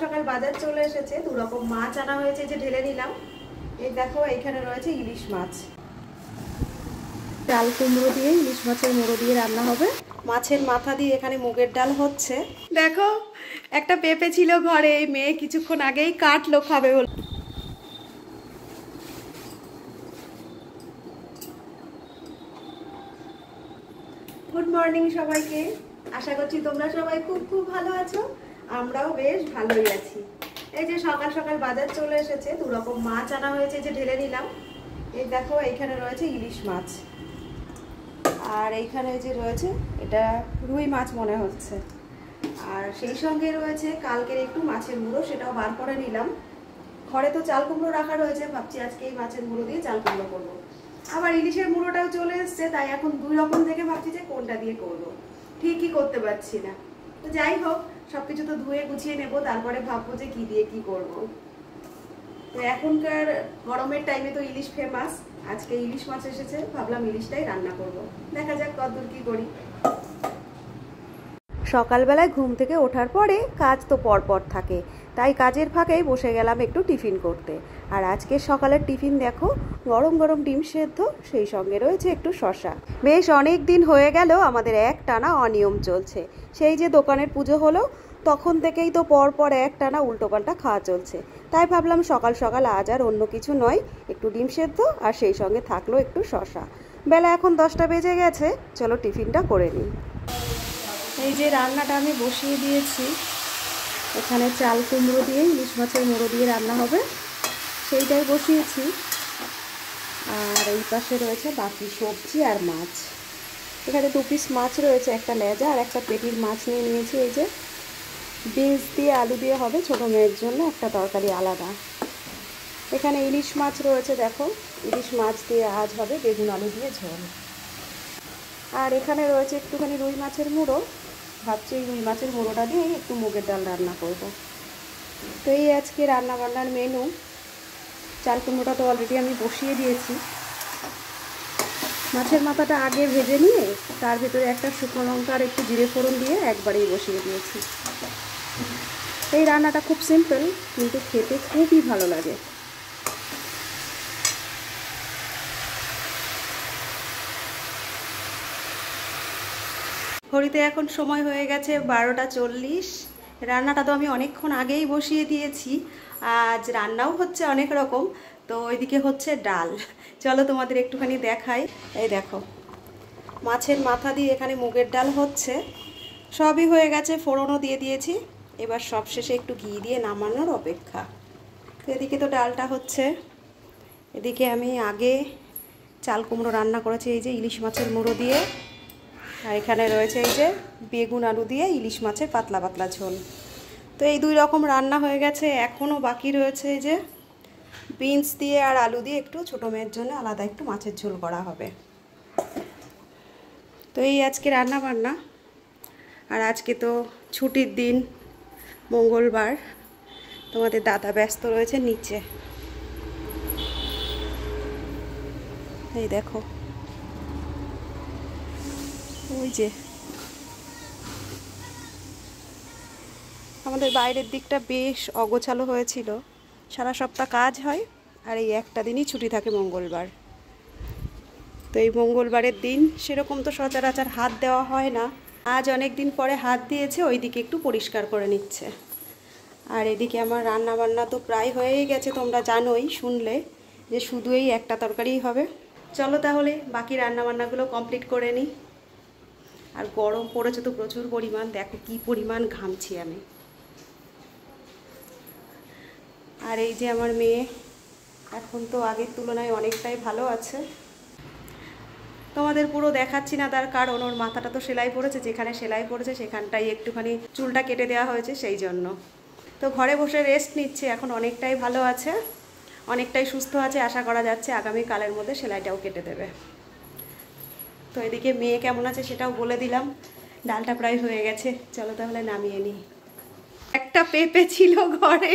সকাল বাজার চলে এসেছে, দু রকম মাছ আনা হয়েছে, যে ঢেলে নিলাম। এই দেখো এখানে রয়েছে ইলিশ মাছ, ডাল কুমড়ো দিয়ে ইলিশ মাছের মুড়ো দিয়ে রান্না হবে। মাছের মাথা দিয়ে এখানে মুগের ডাল হচ্ছে। দেখো একটা পেঁপে ছিল ঘরে, এই মেয়ে কিছুক্ষণ আগেই কাটলো খাবে বলে। গুড মর্নিং সবাইকে, আশা করছি তোমরা সবাই খুব খুব ভালো আছো। আমরাও বেশ ভালোই আছি। এই যে সকাল সকাল বাজার চলে এসেছে, দু রকম মাছ আনা হয়েছে, যে ঢেলে নিলাম। এই দেখো এইখানে রয়েছে ইলিশ মাছ, আর এইখানে যে রয়েছে এটা রুই মাছ মনে হচ্ছে, আর সেই সঙ্গে রয়েছে কালকের একটু মাছের মুড়ো, সেটাও বার করে নিলাম। ঘরে তো চাল কুমড়ো রাখা রয়েছে, ভাবছি আজকে এই মাছের মুড়ো দিয়ে চাল কুমড়ো করবো। আবার ইলিশের মুড়োটাও চলে এসছে, তাই এখন দুই রকম থেকে ভাবছি যে কোনটা দিয়ে করবো, ঠিকই করতে পারছি না। তো যাই হোক, সবকিছু তো ধুয়ে গুছিয়ে নেবো, তারপরে ভাববো যে কি দিয়ে কি করব। তো এখনকার গরমের টাইমে তো ইলিশ ফেমাস, আজকে ইলিশ মাছ এসেছে, ভাবলাম ইলিশটাই রান্না করব। দেখা যাক কতদূর কি করি। সকালবেলায় ঘুম থেকে ওঠার পরে কাজ তো পরপর থাকে, তাই কাজের ফাঁকেই বসে গেলাম একটু টিফিন করতে। আর আজকে সকালের টিফিন দেখো, গরম গরম ডিম সেদ্ধ, সেই সঙ্গে রয়েছে একটু শসা। বেশ অনেক দিন হয়ে গেল আমাদের এক টানা অনিয়ম চলছে। সেই যে দোকানের পুজো হলো তখন থেকেই তো পরপর এক টানা উল্টোপাল্টা খাওয়া চলছে, তাই ভাবলাম সকাল সকাল আজ আর অন্য কিছু নয়, একটু ডিম সেদ্ধ আর সেই সঙ্গে থাকলো একটু শসা। বেলা এখন 10টা বেজে গেছে, চলো টিফিনটা করে নিই। এই যে রান্নাটা আমি বসিয়ে দিয়েছি, এখানে চাল কুমড়ো দিয়ে ইলিশ মাছের মুড়ো দিয়ে রান্না হবে, সেইটাই বসিয়েছি। আর এই পাশে রয়েছে বাকি সবজি আর মাছ। এখানে 2 পিস মাছ রয়েছে, একটা লেজা আর একটা পেটির মাছ নিয়ে নিয়েছি। এই যে বিনস দিয়ে আলু দিয়ে হবে, ছোটো মেয়ের জন্য একটা তরকারি আলাদা। এখানে ইলিশ মাছ রয়েছে, দেখো ইলিশ মাছ দিয়ে আজ হবে বেগুন আলু দিয়ে ঝোল। আর এখানে রয়েছে একটুখানি রুই মাছের মুড়ো, ভাবছি এই রুই মাছের মুড়োটা দিয়ে একটু মুগের ডাল রান্না করব। তো এই আজকে রান্নাবান্নার মেনু। চাল কুমড়োটা তো অলরেডি আমি বসিয়ে দিয়েছি। মাছের মাথাটা আগে ভেজে নিয়ে তার ভেতরে একটা শুকনো লঙ্কা আর একটু জিরে ফোড়ন দিয়ে একবারেই বসিয়ে দিয়েছি। এই রান্নাটা খুব সিম্পল, কিন্তু খেতে খুবই ভালো লাগে। ঘড়িতে এখন সময় হয়ে গেছে 12টা 40। রান্নাটা তো আমি অনেকক্ষণ আগেই বসিয়ে দিয়েছি, আজ রান্নাও হচ্ছে অনেক রকম। তো ওইদিকে হচ্ছে ডাল, চলো তোমাদের একটুখানি দেখাই। এই দেখো মাছের মাথা দিয়ে এখানে মুগের ডাল হচ্ছে, সবই হয়ে গেছে, ফোড়নও দিয়ে দিয়েছি। এবার সবশেষে একটু ঘি দিয়ে নামানোর অপেক্ষা। তো এদিকে তো ডালটা হচ্ছে, এদিকে আমি আগে চাল কুমড়ো রান্না করেছি এই যে ইলিশ মাছের মুড়ো দিয়ে, আর এখানে রয়েছে এই যে বেগুন আলু দিয়ে ইলিশ মাছের পাতলা পাতলা ঝোল। তো এই 2 রকম রান্না হয়ে গেছে, এখনও বাকি রয়েছে এই যে বিনস দিয়ে আর আলু দিয়ে একটু ছোটো মেয়ের জন্য আলাদা একটু মাছের ঝোল করা হবে। তো এই আজকে রান্না বান্না। আর আজকে তো ছুটির দিন, মঙ্গলবার, তোমাদের দাদা ব্যস্ত রয়েছে নিচে। এই দেখো ওই যে আমাদের বাইরের দিকটা বেশ অগোছালো হয়েছিল। সারা সপ্তাহ কাজ হয় আর এই একটা দিনই ছুটি থাকে মঙ্গলবার। তো এই মঙ্গলবারের দিন সেরকম তো সচরাচর হাত দেওয়া হয় না, আজ অনেক দিন পরে হাত দিয়েছে, ওই দিকে একটু পরিষ্কার করে নিচ্ছে। আর এদিকে আমার রান্না বান্না তো প্রায় হয়েই গেছে, তোমরা জানোই, শুনলে যে শুধু এই একটা তরকারিই হবে। চলো তাহলে বাকি রান্নাবান্নাগুলো কমপ্লিট করে নিই। আর গরম পড়েছে তো প্রচুর পরিমাণ, দেখো কি পরিমাণ ঘামছি আমি। আর এই যে আমার মেয়ে এখন তো আগের তুলনায় অনেকটাই ভালো আছে। তোমাদের পুরো দেখাচ্ছি না, তার কারণ ওর মাথাটা তো সেলাই পড়েছে, যেখানে সেলাই পড়েছে সেখানটাই একটুখানি চুলটা কেটে দেওয়া হয়েছে, সেই জন্য। তো ঘরে বসে রেস্ট নিচ্ছে, এখন অনেকটাই ভালো আছে, অনেকটাই সুস্থ আছে, আশা করা যাচ্ছে আগামীকালের মধ্যে সেলাইটাও কেটে দেবে। তো এদিকে মেয়ে কেমন আছে সেটাও বলে দিলাম। ডালটা প্রায় হয়ে গেছে, চলো তাহলে নামিয়ে নিই। একটা পেঁপে ছিল ঘরে,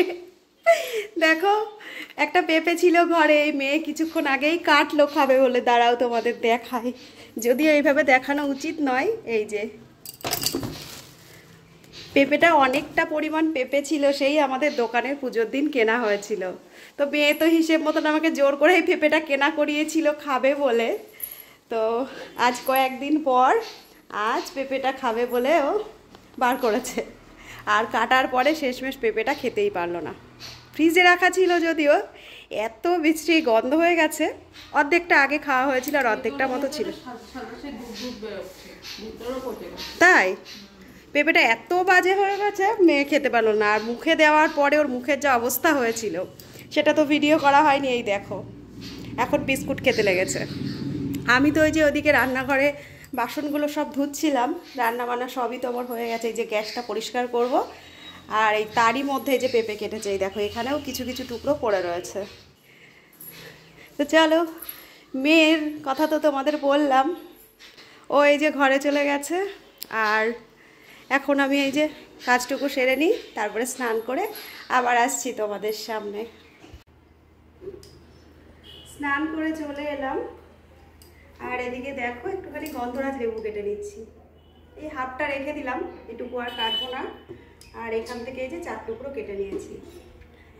দেখো একটা পেঁপে ছিল ঘরে, এই মেয়ে কিছুক্ষণ আগেই কাটলো খাবে বলে। দাঁড়াও তোমাদের দেখাই, যদিও এইভাবে দেখানো উচিত নয়। এই যে পেঁপেটা অনেকটা পরিমাণ পেঁপে ছিল, সেই আমাদের দোকানের পুজোর দিন কেনা হয়েছিল। তো মেয়ে তো হিসেব মতন আমাকে জোর করে এই পেঁপেটা কেনা করিয়েছিল খাবে বলে। তো আজ কয়েকদিন পর আজ পেঁপেটা খাবে বলে ও বার করেছে, আর কাটার পরে শেষমেশ পেঁপেটা খেতেই পারলো না। ফ্রিজে রাখা ছিল যদিও, এত বিশ্রী গন্ধ হয়ে গেছে। অর্ধেকটা আগে খাওয়া হয়েছিল আর অর্ধেকটা মতো ছিল। তাই পেঁপেটা এত বাজে হয়ে গেছে, মেয়ে খেতে পারলো না। আর মুখে দেওয়ার পরে ওর মুখের যা অবস্থা হয়েছিল সেটা তো ভিডিও করা হয়নি। এই দেখো এখন বিস্কুট খেতে লেগেছে। আমি তো ওই যে ওদিকে রান্নাঘরে বাসনগুলো সব ধুচ্ছিলাম, রান্না বান্না সবই তো আমার হয়ে গেছে। এই যে গ্যাসটা পরিষ্কার করব, আর এই তারই মধ্যে যে পেঁপে কেটেছে, এই দেখো এখানেও কিছু কিছু টুকরো পড়ে রয়েছে। তো চলো, মেয়ের কথা তো তোমাদের বললাম, ও এই যে ঘরে চলে গেছে। আর এখন আমি এই যে কাজটুকু সেরে নিই, তারপরে স্নান করে আবার আসছি তোমাদের সামনে। স্নান করে চলে এলাম, আর এদিকে দেখো একটুখানি গন্ধরাজ লেবু কেটে নিচ্ছি। এই হাফটা রেখে দিলাম, এটুকু আর কাটবো না। আর এখান থেকে এই যে 4 টুকরো কেটে নিয়েছি।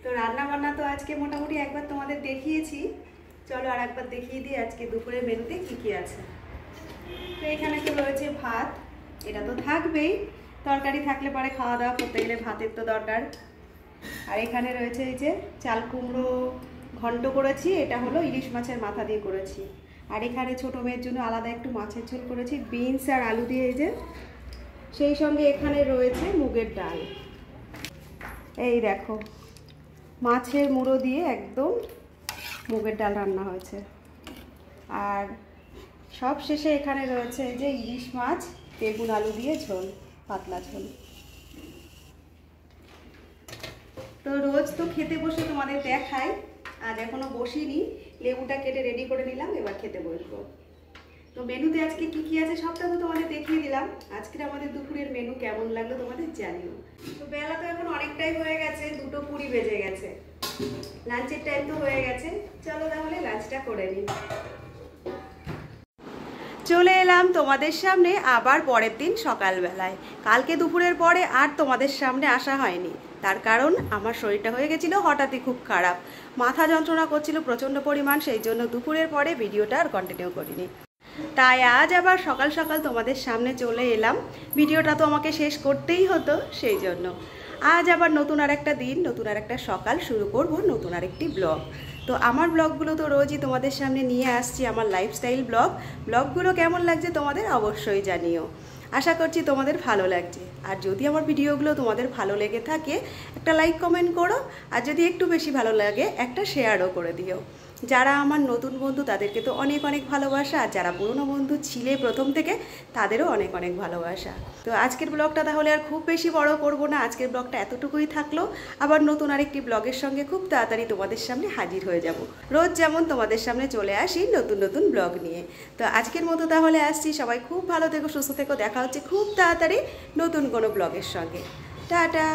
তো রান্না বান্না তো আজকে মোটামুটি একবার তোমাদের দেখিয়েছি, চলো আর একবার দেখিয়ে দিই আজকে দুপুরের মেনুতে কী কী আছে। তো এখানে তো রয়েছে ভাত, এটা তো থাকবেই, তরকারি থাকলে পরে খাওয়া দাওয়া করতে গেলে ভাতের তো দরকার। আর এখানে রয়েছে এই যে চাল কুমড়ো ঘন্ট করেছি, এটা হলো ইলিশ মাছের মাথা দিয়ে করেছি। আর এখানে ছোটো মেয়ের জন্য আলাদা একটু মাছের ঝোল করেছি, বিনস আর আলু দিয়ে এই যে। সেই সঙ্গে এখানে রয়েছে মুগের ডাল, এই দেখো মাছের মুড়ো দিয়ে একদম মুগের ডাল রান্না হয়েছে। আর সব শেষে এখানে রয়েছে এই যে ইলিশ মাছ বেগুন আলু দিয়ে ঝোল, পাতলা ঝোল। তো রোজ তো খেতে বসে তোমাদের দেখাই, আজ এখনো বসিনি, লেবুটা কেটে রেডি করে নিলাম, এবার খেতে বসবো। তো মেনুতে আজকে কি কি আছে সবটা তো তোমাদের দেখিয়ে দিলাম। আজকের আমাদের দুপুরের মেনু কেমন লাগলো তোমাদের জানিও। তো বেলা তো এখন অনেকটাই হয়ে গেছে, 2:20 বেজে গেছে, লাঞ্চের টাইম তো হয়ে গেছে। চলো তাহলে লাঞ্চটা করে নিই। চলে এলাম তোমাদের সামনে আবার পরের দিন সকালবেলায়। কালকে দুপুরের পরে আর তোমাদের সামনে আসা হয়নি, তার কারণ আমার শরীরটা হয়ে গেছিলো হঠাৎই খুব খারাপ, মাথা যন্ত্রণা করছিল প্রচণ্ড পরিমাণ, সেই জন্য দুপুরের পরে ভিডিওটা আর কন্টিনিউ করিনি। তাই আজ আবার সকাল সকাল তোমাদের সামনে চলে এলাম, ভিডিওটা তো আমাকে শেষ করতেই হতো, সেই জন্য আজ আবার নতুন আর একটা দিন, নতুন আর একটা সকাল শুরু করব, নতুন আর একটি ব্লগ। তো আমার ব্লগগুলো তো রোজই তোমাদের সামনে নিয়ে আসছি, আমার লাইফস্টাইল ব্লগগুলো কেমন লাগছে তোমাদের অবশ্যই জানিও। আশা করছি তোমাদের ভালো লাগছে। আর যদি আমার ভিডিওগুলো তোমাদের ভালো লেগে থাকে একটা লাইক কমেন্ট করো, আর যদি একটু বেশি ভালো লাগে একটা শেয়ারও করে দিও। যারা আমার নতুন বন্ধু তাদেরকে তো অনেক অনেক ভালোবাসা, আর যারা পুরনো বন্ধু ছিলে প্রথম থেকে তাদেরও অনেক অনেক ভালোবাসা। তো আজকের ব্লগটা তাহলে আর খুব বেশি বড় করব না, আজকের ব্লগটা এতটুকুই থাকলো। আবার নতুন আরেকটি ব্লগের সঙ্গে খুব তাড়াতাড়ি তোমাদের সামনে হাজির হয়ে যাব। রোজ যেমন তোমাদের সামনে চলে আসি নতুন নতুন ব্লগ নিয়ে। তো আজকের মতো তাহলে আসছি, সবাই খুব ভালো থেকো, সুস্থ থেকো, দেখা হচ্ছে খুব তাড়াতাড়ি নতুন কোনো ব্লগের সঙ্গে। টাটা।